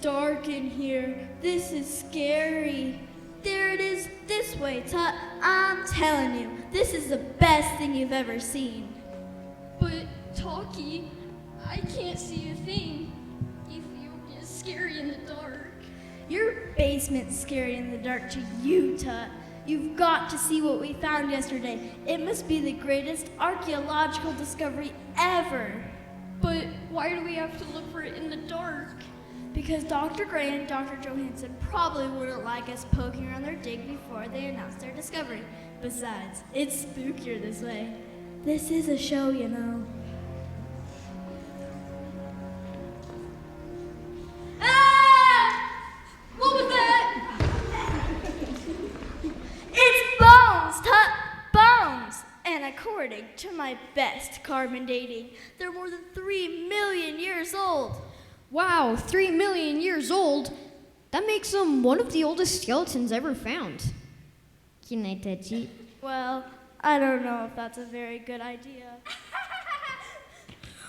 dark in here. This is scary. There it is this way, Tut. I'm telling you, this is the best thing you've ever seen. But, Talkie, I can't see a thing. If you're scary in the dark. Your basement's scary in the dark to you, Tut. You've got to see what we found yesterday. It must be the greatest archaeological discovery ever. But why do we have to look for it in the dark? Because Dr. Gray and Dr. Johansson probably wouldn't like us poking around their dig before they announced their discovery. Besides, it's spookier this way. This is a show, you know. Ah! What was that? It's bones, Tut! Bones! And according to my best carbon dating, they're more than 3 million years old. Wow, 3 million years old? That makes them one of the oldest skeletons ever found. Can I touch it? Well, I don't know if that's a very good idea.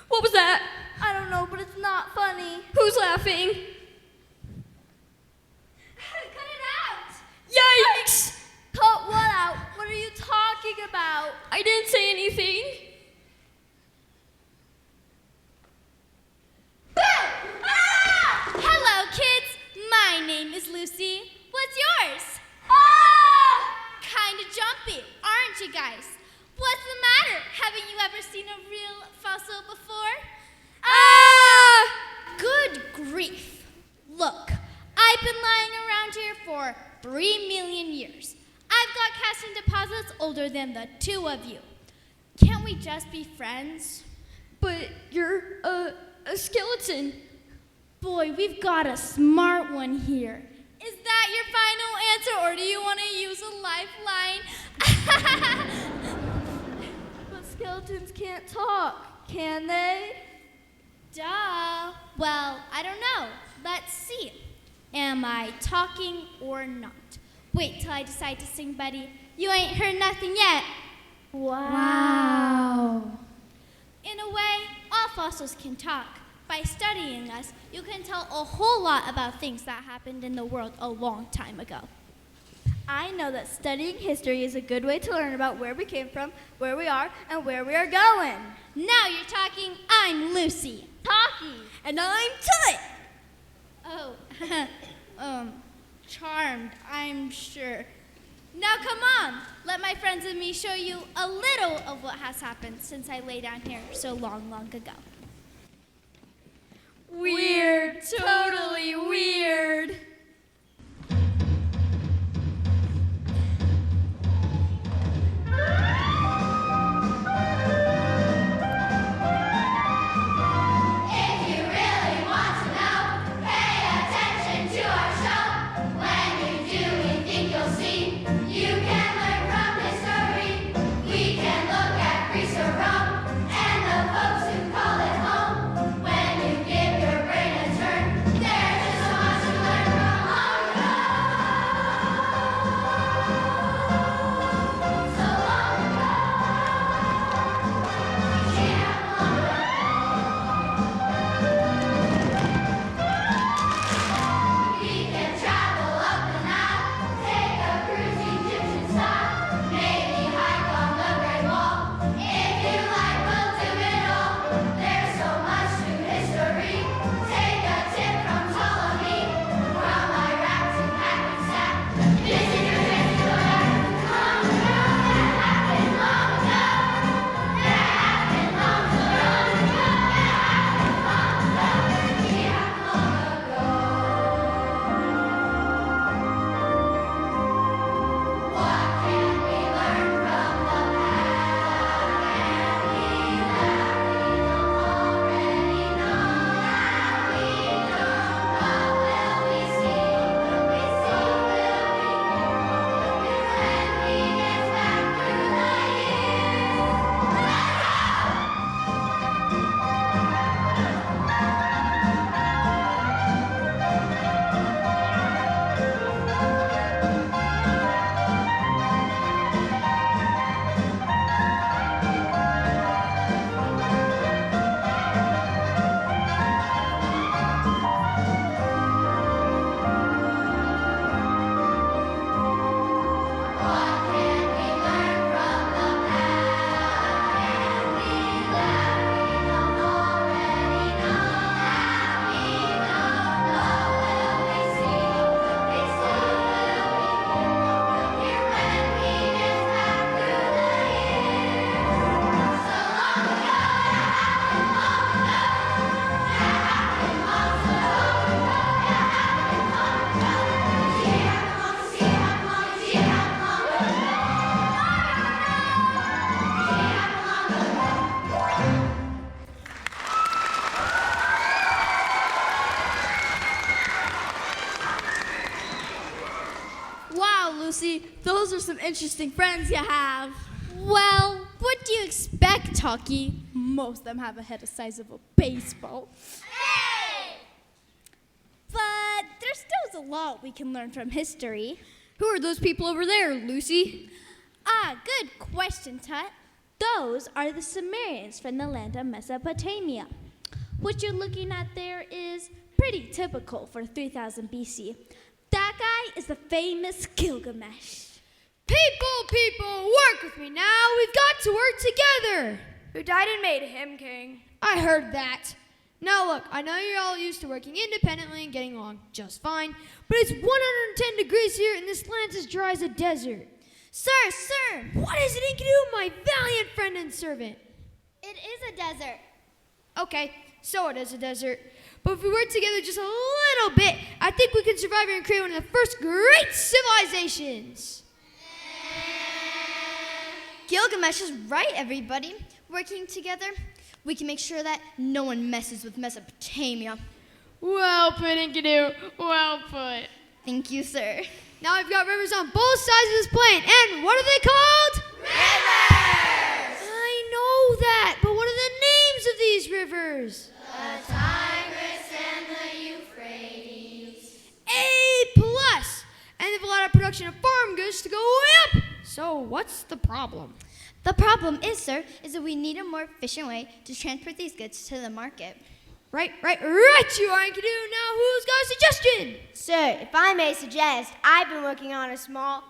What was that? I don't know, but it's not funny. Who's laughing? Cut it out! Yikes! Cut what out? What are you talking about? I didn't say anything. Hello, kids. My name is Lucy. What's yours? Kinda jumpy, aren't you guys? What's the matter? Haven't you ever seen a real fossil before? Good grief. Look, I've been lying around here for 3 million years. I've got calcium deposits older than the two of you. Can't we just be friends? But you're a skeleton. Boy, we've got a smart one here. Is that your final answer, or do you want to use a lifeline? But skeletons can't talk, can they? Duh. Well, I don't know. Let's see. Am I talking or not? Wait till I decide to sing, buddy. You ain't heard nothing yet. Wow. In a way, all fossils can talk. By studying us, you can tell a whole lot about things that happened in the world a long time ago. I know that studying history is a good way to learn about where we came from, where we are, and where we are going. Now you're talking. I'm Lucy. Talkie. And I'm Tut. Oh, charmed, I'm sure. Now come on, let my friends and me show you a little of what has happened since I lay down here so long, long ago. Weird, totally weird. When you give your brain a turn, there's just so much to learn from some interesting friends you have. Well, what do you expect, Talkie? Most of them have a head the size of a baseball. Hey! But there still is a lot we can learn from history. Who are those people over there, Lucy? Ah, good question, Tut. Those are the Sumerians from the land of Mesopotamia. What you're looking at there is pretty typical for 3000 BC. That guy is the famous Gilgamesh. People, work with me now. We've got to work together. Who died and made him king. I heard that. Now look, I know you're all used to working independently and getting along just fine, but it's 110 degrees here and this land's as dry as a desert. Sir! What is it Enkidu, my valiant friend and servant? It is a desert. Okay, so it is a desert. But if we work together just a little bit, I think we can survive here and create one of the first great civilizations. Gilgamesh is right, everybody. Working together, we can make sure that no one messes with Mesopotamia. Well put, Enkidu. Well put. Thank you, sir. Now we've got rivers on both sides of this plain, and what are they called? Rivers! I know that, but what are the names of these rivers? The Tigris and the Euphrates. A+. And they've allowed our production of farm goods to go way up. So what's the problem? The problem is, sir, is that we need a more efficient way to transport these goods to the market. Right you are, Enkidu. Now who's got a suggestion? Sir, if I may suggest, I've been working on a small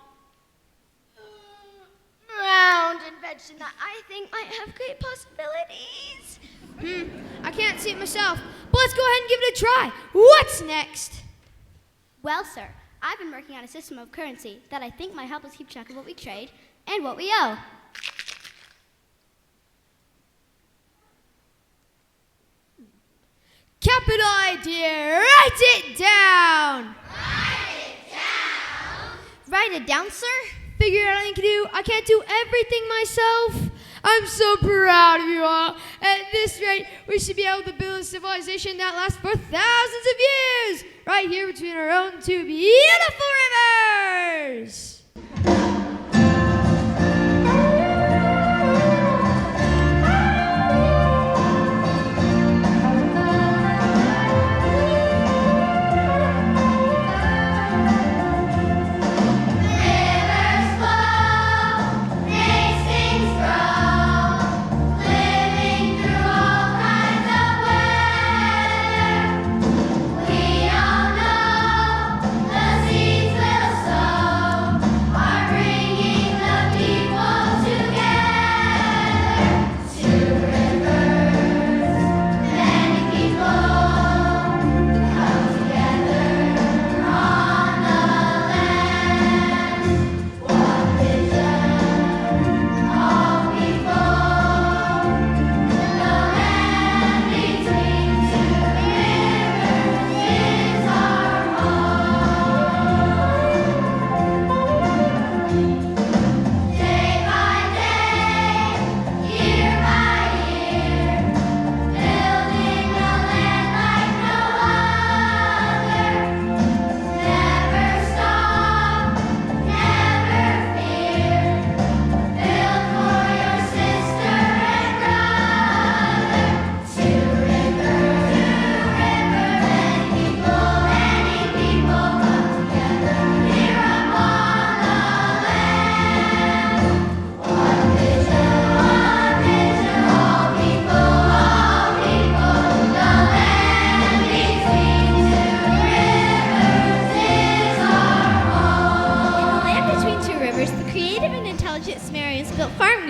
round invention that I think might have great possibilities. I can't see it myself, but let's go ahead and give it a try. What's next? Well, sir, I've been working on a system of currency that I think might help us keep track of what we trade and what we owe. Capital idea. Write it down. Write it down, sir? Figure it out, Enkidu. I can't do everything myself. I'm so proud of you all. At this rate, we should be able to build a civilization that lasts for thousands of years, right here between our own two beautiful rivers.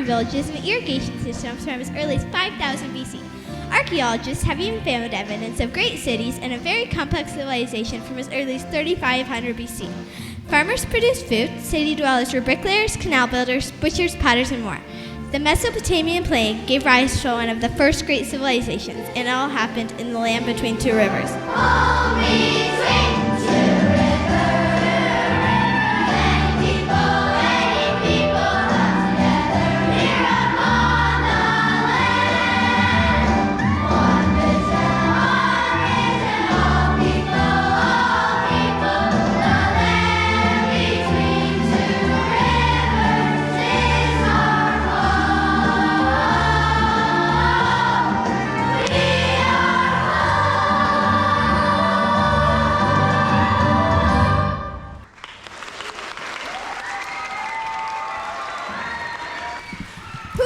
villages and irrigation systems from as early as 5000 BC. Archaeologists have even found evidence of great cities and a very complex civilization from as early as 3500 BC. Farmers produced food, city dwellers were bricklayers, canal builders, butchers, potters, and more. The Mesopotamian plain gave rise to one of the first great civilizations, and it all happened in the land between two rivers.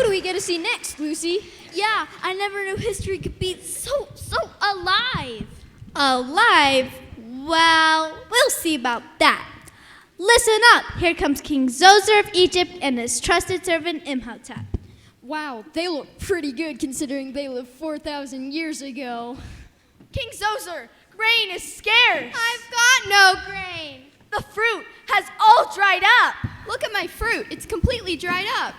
Who do we get to see next, Lucy? Yeah, I never knew history could be so alive. Alive? Well, we'll see about that. Listen up. Here comes King Zoser of Egypt and his trusted servant Imhotep. Wow, they look pretty good considering they lived 4,000 years ago. King Zoser, grain is scarce. I've got no grain. The fruit has all dried up. Look at my fruit. It's completely dried up.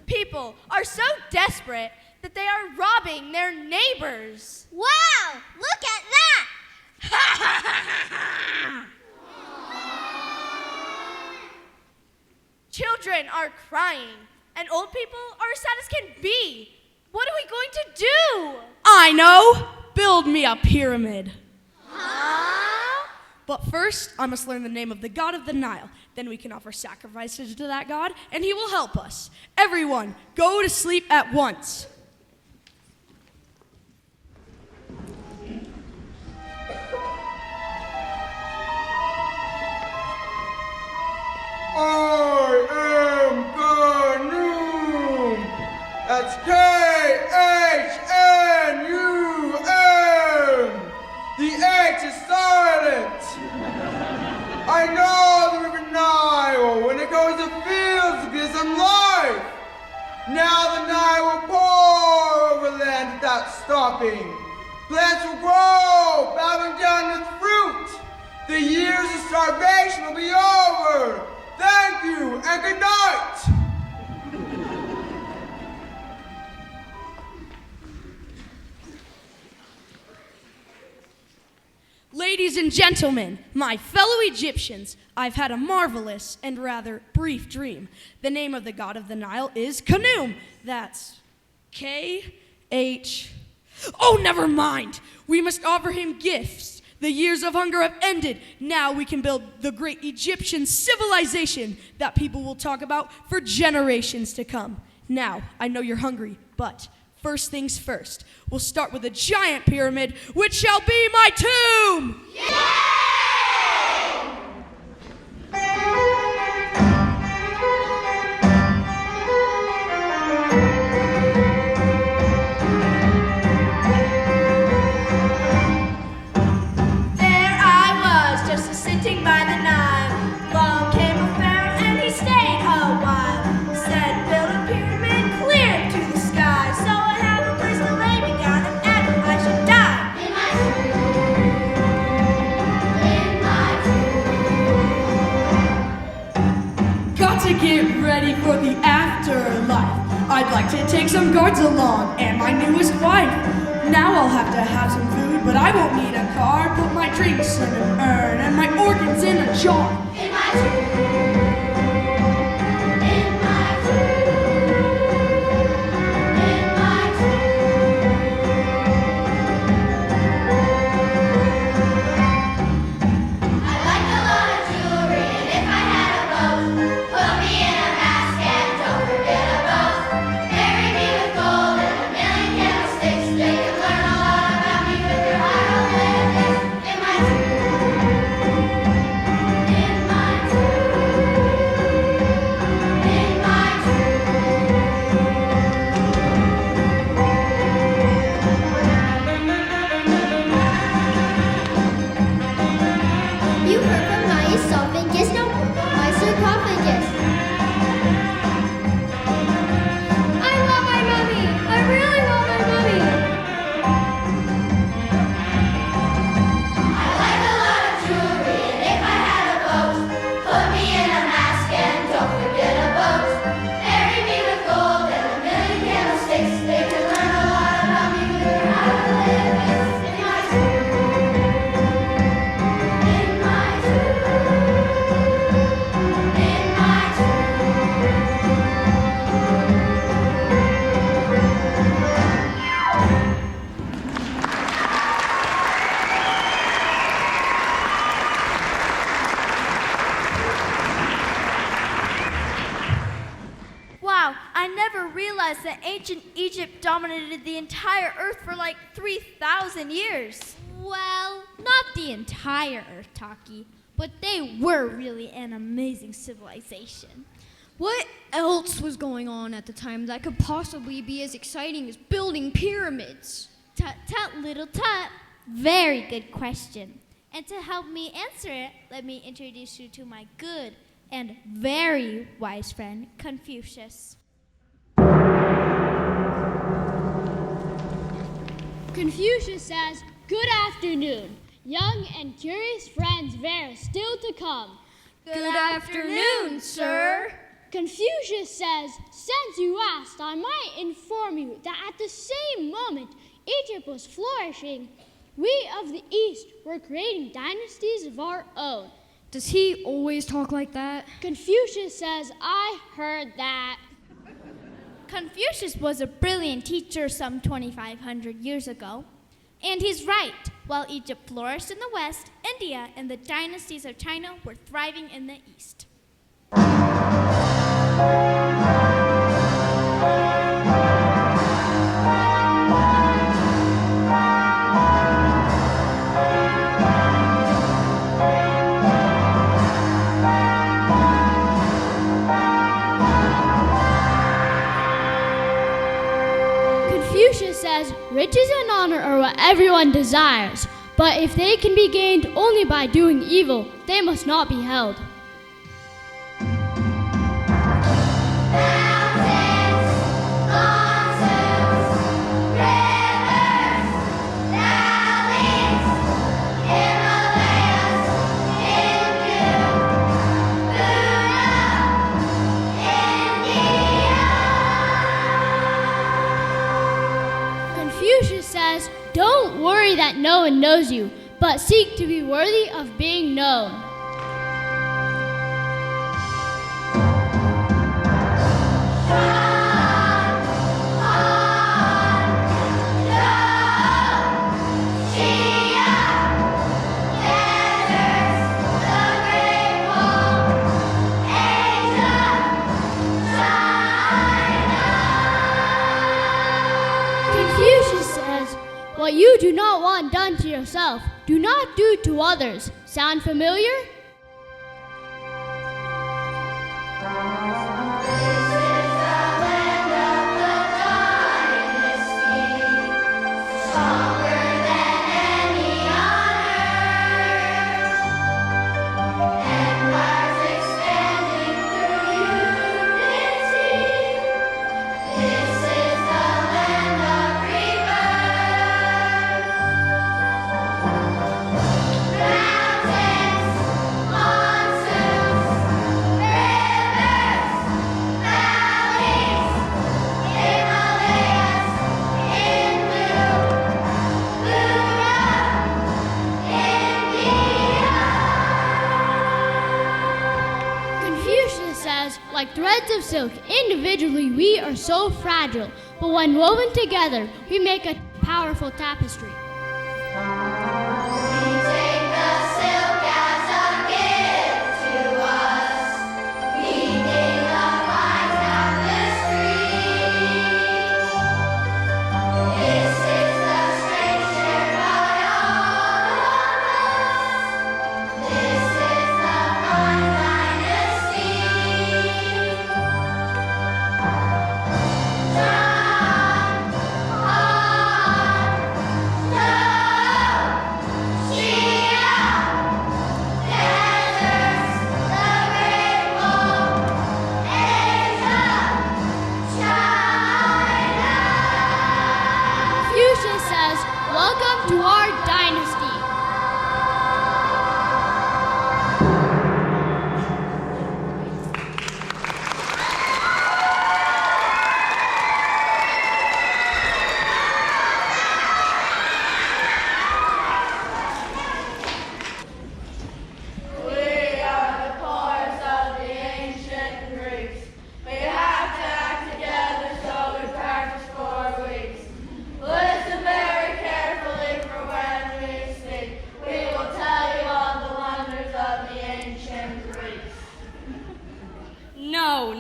People are so desperate that they are robbing their neighbors. Wow, look at that! Children are crying, and old people are as sad as can be. What are we going to do? I know! Build me a pyramid. But first, I must learn the name of the god of the Nile. Then we can offer sacrifices to that god, and he will help us. Everyone, go to sleep at once. I am Ganum. That's Khnum. The H is silent. I know the river Nile. When it goes to fields, it gives them life. Now the Nile will pour over land without stopping. Plants will grow, bowing down with fruit. The years of starvation will be over. Thank you, and good night! Ladies and gentlemen, my fellow Egyptians, I've had a marvelous and rather brief dream. The name of the god of the Nile is Khnum. That's K-H... Oh, never mind! We must offer him gifts. The years of hunger have ended. Now we can build the great Egyptian civilization that people will talk about for generations to come. Now, I know you're hungry, but first things first. We'll start with a giant pyramid, which shall be my tomb! Sitting by the Nile, long came a pharaoh and he stayed a while. Said, build a pyramid clear to the sky, so I have a place to lay me down if ever I should die. In my tomb. Got to get ready for the afterlife. I'd like to take some guards along and my newest wife. Now I'll have to have some food, but I won't need a car. Put my drinks in an urn and my organs in a jar. In my tomb. In my tomb. In my tomb. I like a lot of jewelry, and if I had a boat, put me in a mask and don't forget a boat. Marry me with gold and a million candlesticks. They can learn a lot about me with their hieroglyphics. In my tomb. In my tomb. In my tomb. You heard from my esophagus, no, my sarcophagus. I want my mummy. I really want my mummy. I like a lot of jewelry, and if I had a boat, put me in a mask and don't forget a boat. Marry me with gold and a million candlesticks. They can learn a lot about me with their hieroglyphics. In my tomb. In my tomb. In my Wow, I never realized that ancient Egypt dominated the entire earth for like 3,000 years. Well, not the entire Earth, Taki. but they were really an amazing civilization. What else was going on at the time that could possibly be as exciting as building pyramids? Tut tut, little tut. Very good question. And to help me answer it, let me introduce you to my good and very wise friend, Confucius. Confucius says, "Good afternoon, young and curious friends there still to come." Good afternoon, sir. Confucius says, "Since you asked, I might inform you that at the same moment Egypt was flourishing, we of the East were creating dynasties of our own." Does he always talk like that? Confucius says, "I heard that." Confucius was a brilliant teacher some 2,500 years ago. And he's right. While Egypt flourished in the West, India and the dynasties of China were thriving in the East. Confucius says, "Riches and honor are what everyone desires, but if they can be gained only by doing evil, they must not be held." Confucius says, "Don't worry that no one knows you, but seek to be worthy of being known." Confucius says, "What you do not want done to yourself, do not do to others." Sound familiar? Confucius says, "Like threads of silk, individually we are so fragile, but when woven together, we make a powerful tapestry." Confucius says, "Welcome to our dynasty."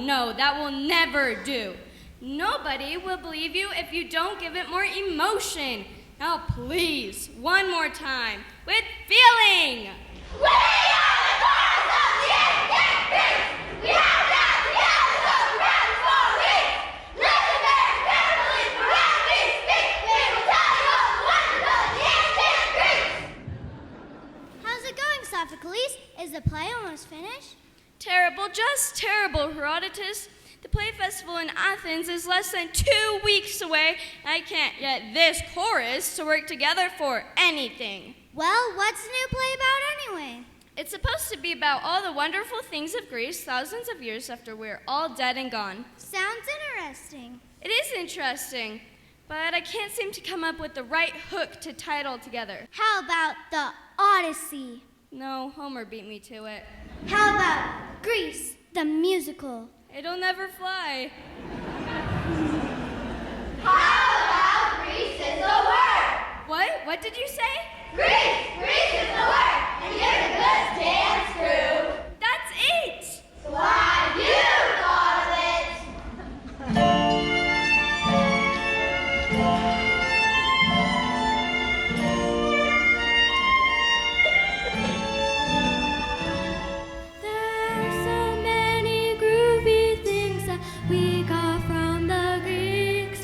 No, that will never do. Nobody will believe you if you don't give it more emotion. Now, please, one more time, with feeling. We are Terrible, just terrible, Herodotus. The play festival in Athens is less than 2 weeks away. I can't get this chorus to work together for anything. Well, what's the new play about anyway? It's supposed to be about all the wonderful things of Greece thousands of years after we're all dead and gone. Sounds interesting. It is interesting, but I can't seem to come up with the right hook to title together. How about the Odyssey? No, Homer beat me to it. How about Grease, the musical? It'll never fly. How about Grease is the word? What? What did you say? Grease is the word, and you're a good dance crew. That's 8. Glad you thought of it. There are so many groovy things that we got from the Greeks.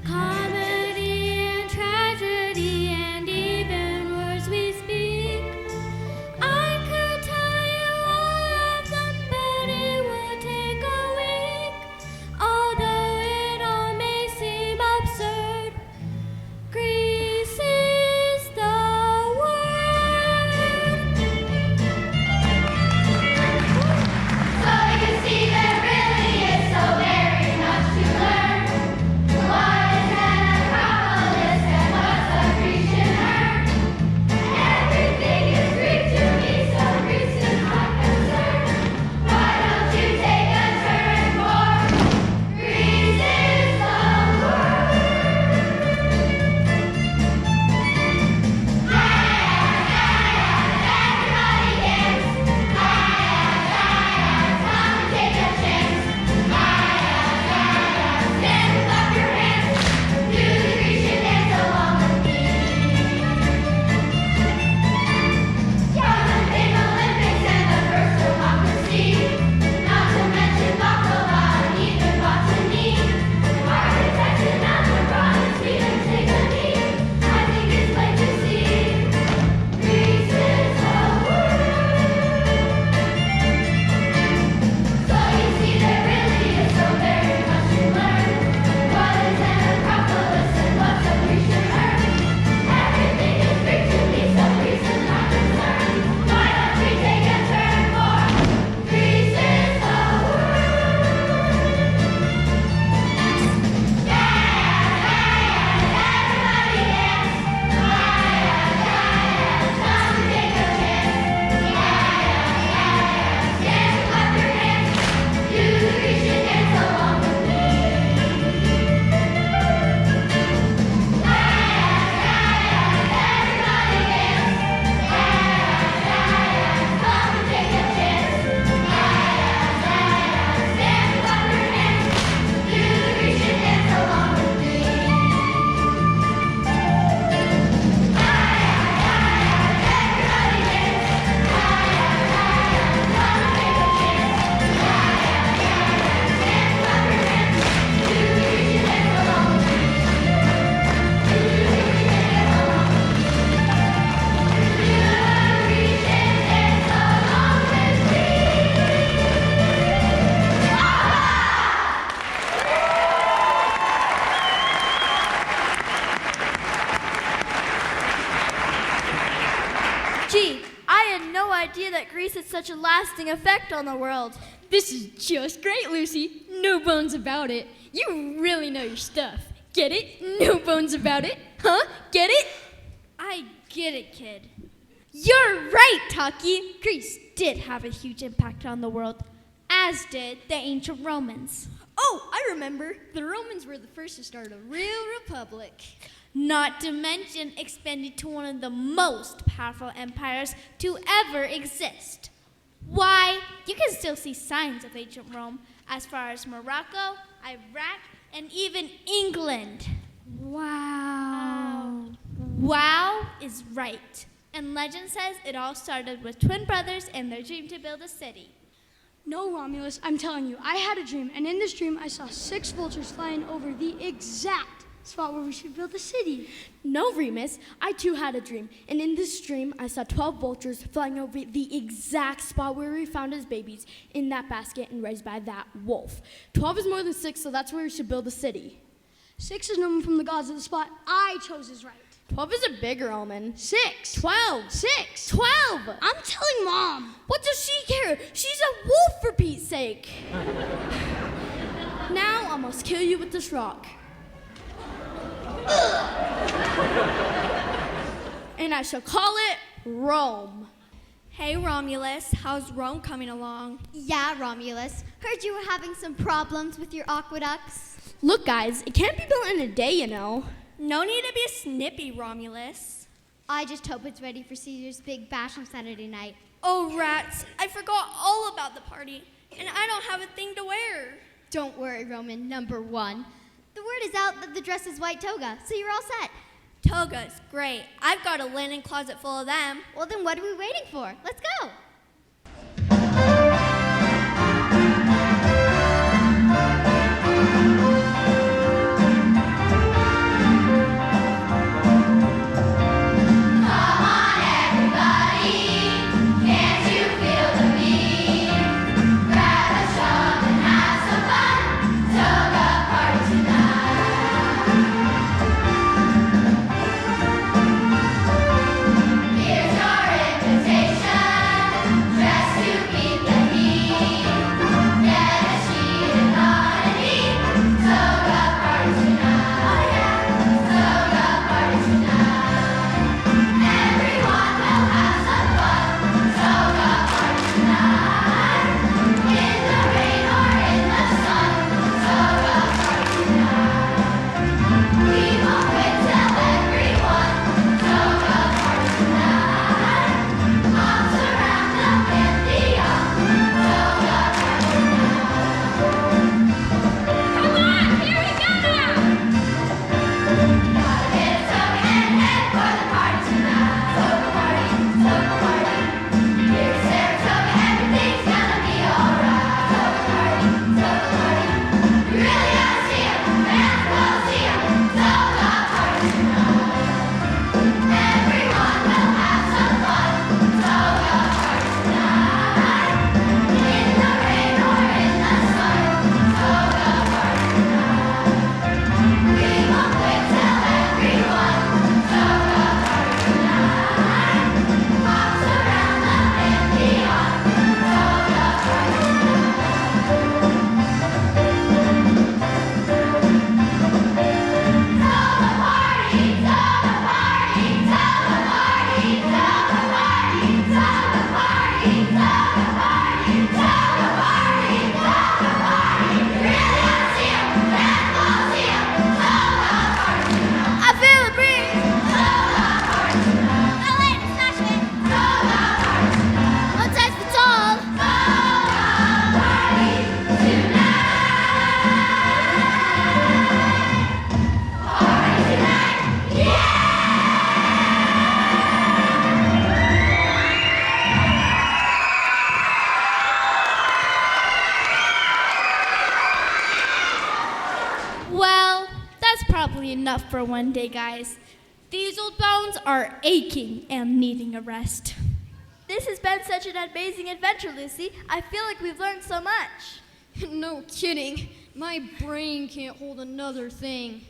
Comedy and tragedy and even words we speak. I could tell you all of them, but it would take a week. Although it all may seem absurd, Greece is the word. So you see, there really is so very much to learn. What is an Acropolis and what's a Grecian urn? Everything is Greek to me, so Greece is my concern. Why don't you take a turn for Greece is the word? Everybody dance. Come and take a chance. Stand and clap your hands. Do the Grecian dance along with me. Come and sing Olympics and the first democracy. Not to mention baklava and even botany. Architecture, algebra, and speed and antigone. I think it's plain to see. Greece is the word. So you see, there really is so very much to learn. What is an Acropolis and what's a Grecian urn? Everything is Greek to me, so Greece is my concern. Why don't we take a turn for Greece is the word? Everybody dance. Come and take a chance. Stand and clap your hands. Do the Grecian dance along with me. Everybody dance. Come and take a chance. Stand and clap your hands. Do the Grecian dance along with me. Everybody dance. Come and take a chance. Stand and clap your hands. Do the Grecian dance along with me. Do the Grecian dance along with me. Do the Grecian dance along with me. Gee, I had no idea that Greece had such a lasting effect on the world. This is just great, Lucy. No bones about it. You really know your stuff. Get it? No bones about it. Huh? Get it? I get it, kid. You're right, Taki. Greece did have a huge impact on the world, as did the ancient Romans. Oh, I remember. The Romans were the first to start a real republic. Not to mention expanding to one of the most powerful empires to ever exist. Why, you can still see signs of ancient Rome as far as Morocco, Iraq, and even England. Wow. Wow is right. And legend says it all started with twin brothers and their dream to build a city. No, Romulus, I'm telling you, I had a dream, and in this dream I saw 6 vultures flying over the exact spot where we should build a city. No, Remus, I too had a dream. And in this dream, I saw 12 vultures flying over the exact spot where we found his babies in that basket and raised by that wolf. 12 is more than 6, so that's where we should build a city. 6 is number from the gods of the spot I chose is right. 12 is a bigger omen. 6. 12. 6. 12. I'm telling Mom. What does she care? She's a wolf, for Pete's sake. Now I must kill you with this rock. And I shall call it Rome. Hey, Romulus, how's Rome coming along? Yeah, Romulus. Heard you were having some problems with your aqueducts. Look, guys, it can't be built in a day, you know. No need to be snippy, Romulus. I just hope it's ready for Caesar's big bash on Saturday night. Oh, rats, I forgot all about the party, and I don't have a thing to wear. Don't worry, Roman, number 1. The word is out that the dress is white toga, so you're all set. Togas, great. I've got a linen closet full of them. Well, then what are we waiting for? Let's go. Enough for one day, guys. These old bones are aching and needing a rest. This has been such an amazing adventure, Lucy. I feel like we've learned so much. No kidding. My brain can't hold another thing.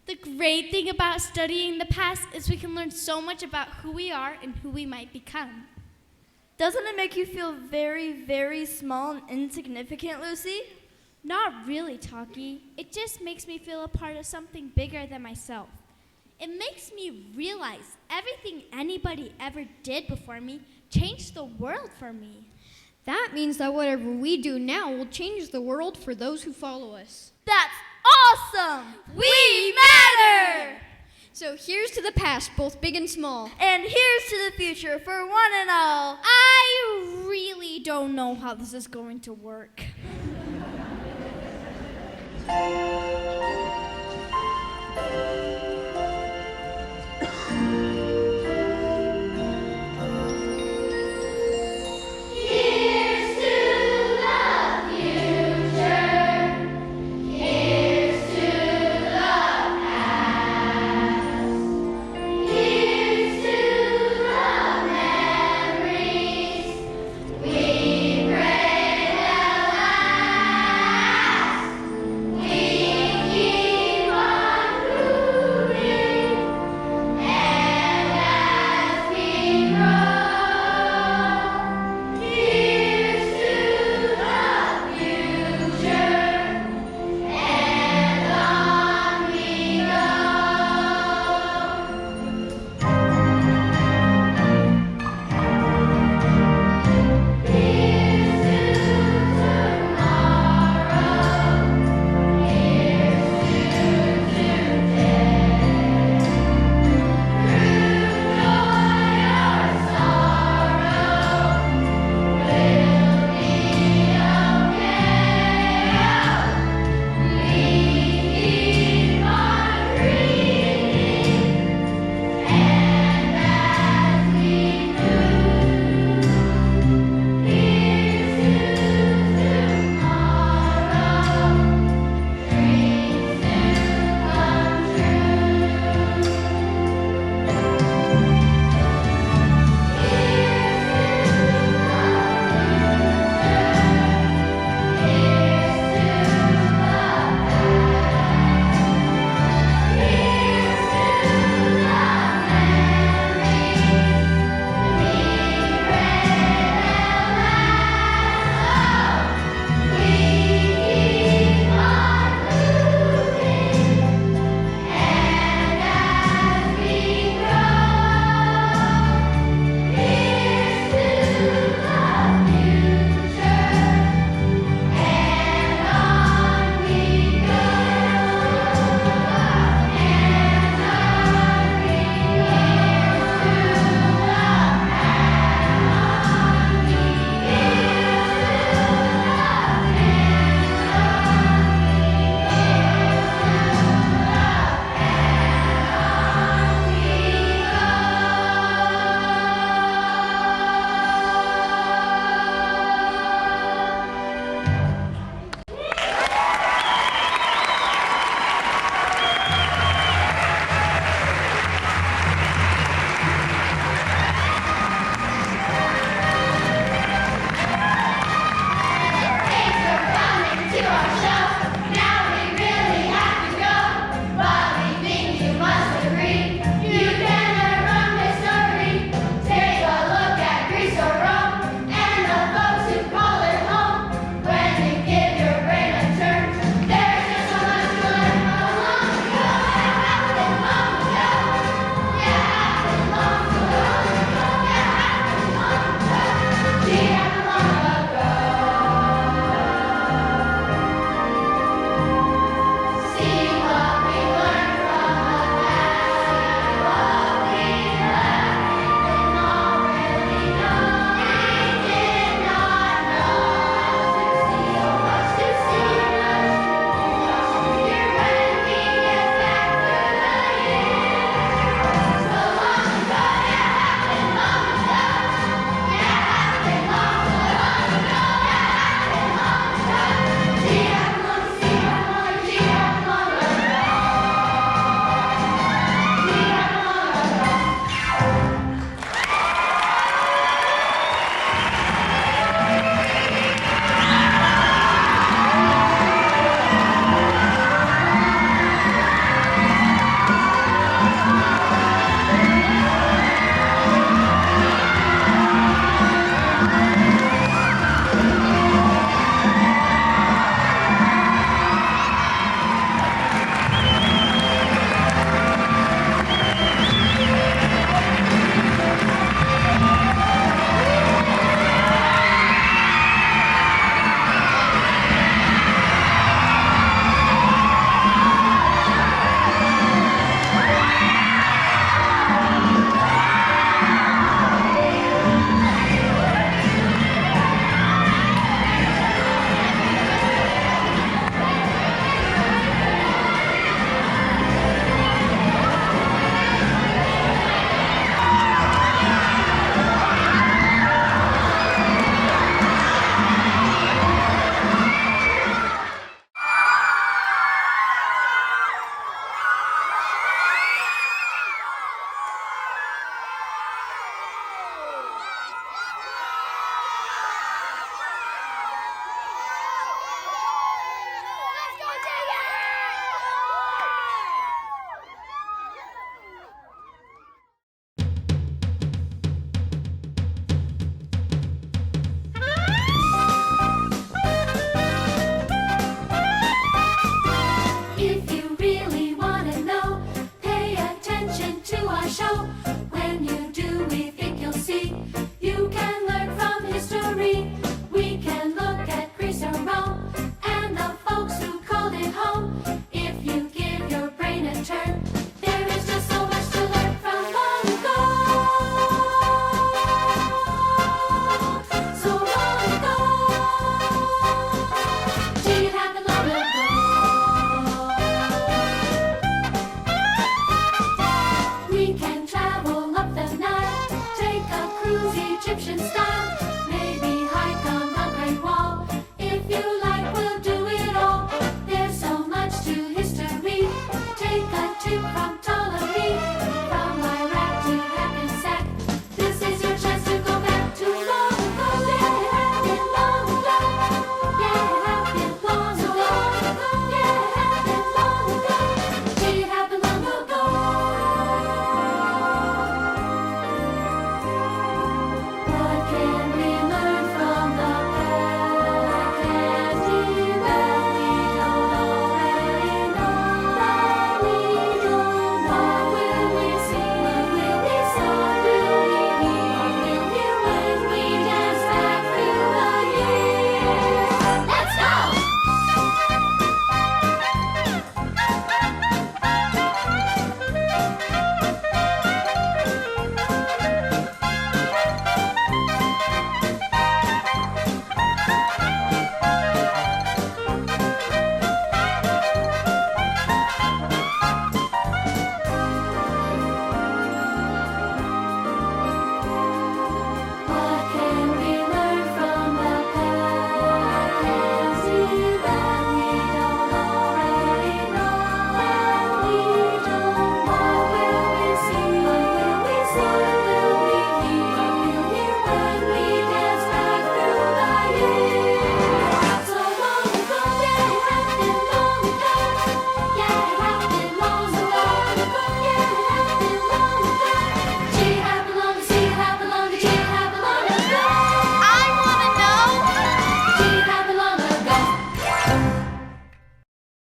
The great thing about studying the past is we can learn so much about who we are and who we might become. Doesn't it make you feel very, very small and insignificant, Lucy? Not really, Talkie. It just makes me feel a part of something bigger than myself. It makes me realize everything anybody ever did before me changed the world for me. That means that whatever we do now will change the world for those who follow us. That's awesome! We matter! So here's to the past, both big and small. And here's to the future for one and all. I really don't know how this is going to work.